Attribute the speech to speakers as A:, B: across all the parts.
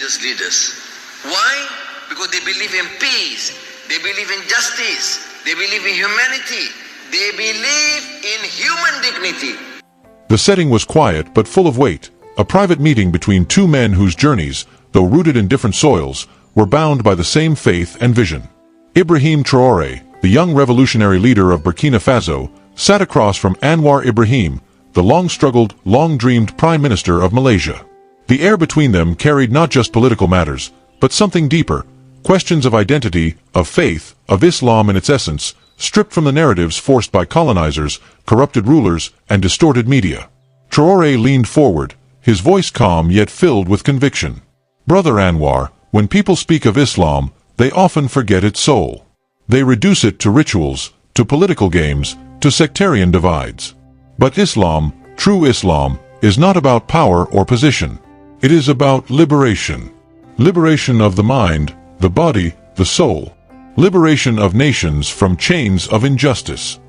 A: religious leaders. Why? Because they believe in peace, they believe in justice, they believe in humanity, they believe in human dignity.
B: The setting was quiet but full of weight, a private meeting between two men whose journeys, though rooted in different soils, were bound by the same faith and vision. Ibrahim Traore, the young revolutionary leader of Burkina Faso, sat across from Anwar Ibrahim, the long-struggled, long-dreamed Prime Minister of Malaysia. The air between them carried not just political matters, but something deeper, questions of identity, of faith, of Islam in its essence, stripped from the narratives forced by colonizers, corrupted rulers, and distorted media. Traore leaned forward, his voice calm yet filled with conviction. Brother Anwar, when people speak of Islam, they often forget its soul. They reduce it to rituals, to political games, to sectarian divides. But Islam, true Islam, is not about power or position. It is about liberation. Liberation of the mind, the body, the soul. Liberation of nations from chains of injustice.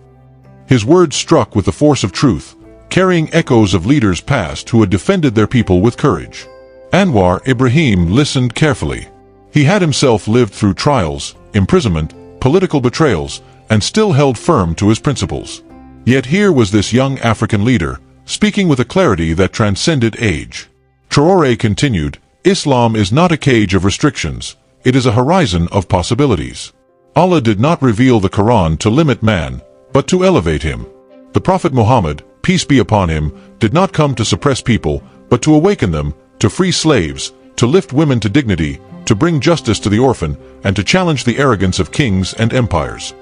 B: His words struck with the force of truth, carrying echoes of leaders past who had defended their people with courage. Anwar Ibrahim listened carefully. He had himself lived through trials, imprisonment, political betrayals, and still held firm to his principles. Yet here was this young African leader, speaking with a clarity that transcended age. Traore continued, Islam is not a cage of restrictions, it is a horizon of possibilities. Allah did not reveal the Quran to limit man, but to elevate him. The Prophet Muhammad, peace be upon him, did not come to suppress people, but to awaken them, to free slaves, to lift women to dignity, to bring justice to the orphan, and to challenge the arrogance of kings and empires.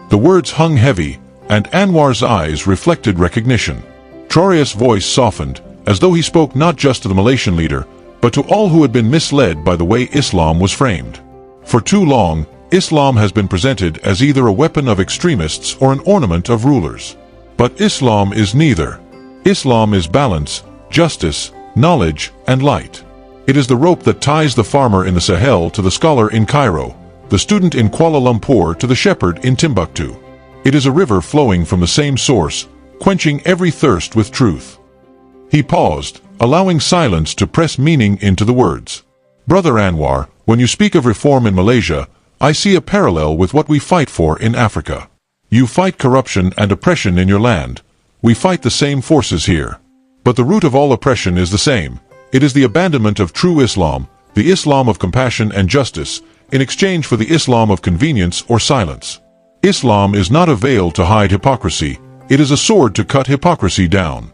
B: The words hung heavy, and Anwar's eyes reflected recognition. Traore's voice softened, as though he spoke not just to the Malaysian leader, but to all who had been misled by the way Islam was framed. For too long, Islam has been presented as either a weapon of extremists or an ornament of rulers. But Islam is neither. Islam is balance, justice, knowledge, and light. It is the rope that ties the farmer in the Sahel to the scholar in Cairo, the student in Kuala Lumpur to the shepherd in Timbuktu. It is a river flowing from the same source, quenching every thirst with truth. He paused, allowing silence to press meaning into the words. Brother Anwar, when you speak of reform in Malaysia, I see a parallel with what we fight for in Africa. You fight corruption and oppression in your land. We fight the same forces here. But the root of all oppression is the same. It is the abandonment of true Islam, the Islam of compassion and justice, in exchange for the Islam of convenience or silence. Islam is not a veil to hide hypocrisy, it is a sword to cut hypocrisy down.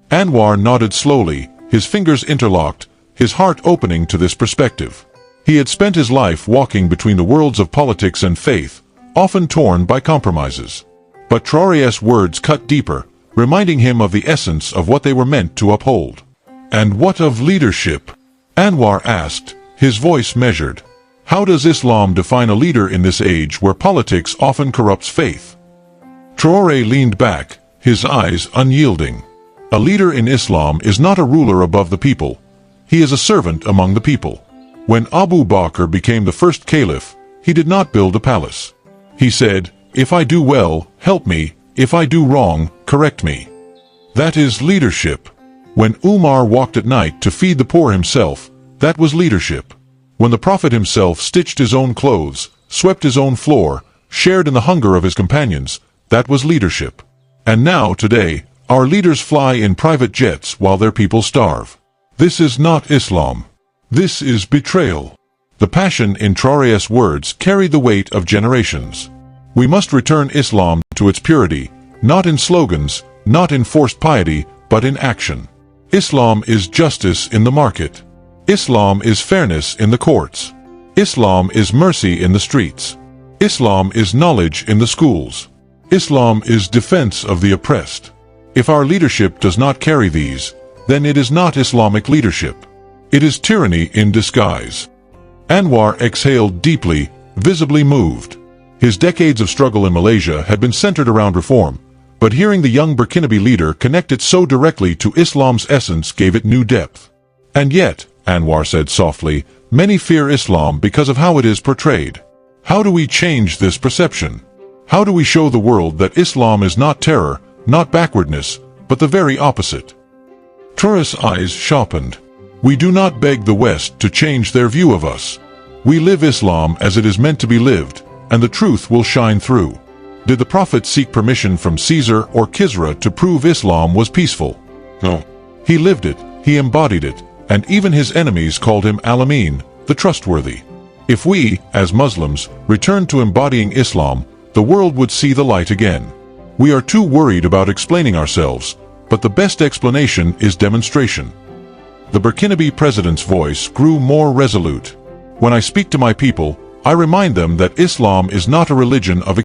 B: Anwar nodded slowly, his fingers interlocked, his heart opening to this perspective. He had spent his life walking between the worlds of politics and faith, often torn by compromises. But Traore's words cut deeper, reminding him of the essence of what they were meant to uphold. And what of leadership? Anwar asked, his voice measured. How does Islam define a leader in this age where politics often corrupts faith? Traore leaned back, his eyes unyielding. A leader in Islam is not a ruler above the people. He is a servant among the people. When Abu Bakr became the first caliph, he did not build a palace. He said, if I do well, help me, if I do wrong, correct me. That is leadership. When Umar walked at night to feed the poor himself, that was leadership. When the Prophet himself stitched his own clothes, swept his own floor, shared in the hunger of his companions, that was leadership. And now, today, our leaders fly in private jets while their people starve. This is not Islam. This is betrayal. The passion in Traore's words carried the weight of generations. We must return Islam to its purity, not in slogans, not in forced piety, but in action. Islam is justice in the market. Islam is fairness in the courts. Islam is mercy in the streets. Islam is knowledge in the schools. Islam is defense of the oppressed. If our leadership does not carry these, then it is not Islamic leadership. It is tyranny in disguise. Anwar exhaled deeply, visibly moved. His decades of struggle in Malaysia had been centered around reform, but hearing the young Burkinabe leader connect it so directly to Islam's essence gave it new depth. And yet, Anwar said softly, many fear Islam because of how it is portrayed. How do we change this perception? How do we show the world that Islam is not terror, not backwardness, but the very opposite? Traore's eyes sharpened. We do not beg the West to change their view of us. We live Islam as it is meant to be lived, and the truth will shine through. Did the Prophet seek permission from Caesar or Kisra to prove Islam was peaceful? No. He lived it, he embodied it, and even his enemies called him Al-Amin, the trustworthy. If we, as Muslims, return to embodying Islam, the world would see the light again. We are too worried about explaining ourselves, but the best explanation is demonstration. The Burkinabe president's voice grew more resolute. When I speak to my people, I remind them that Islam is not a religion of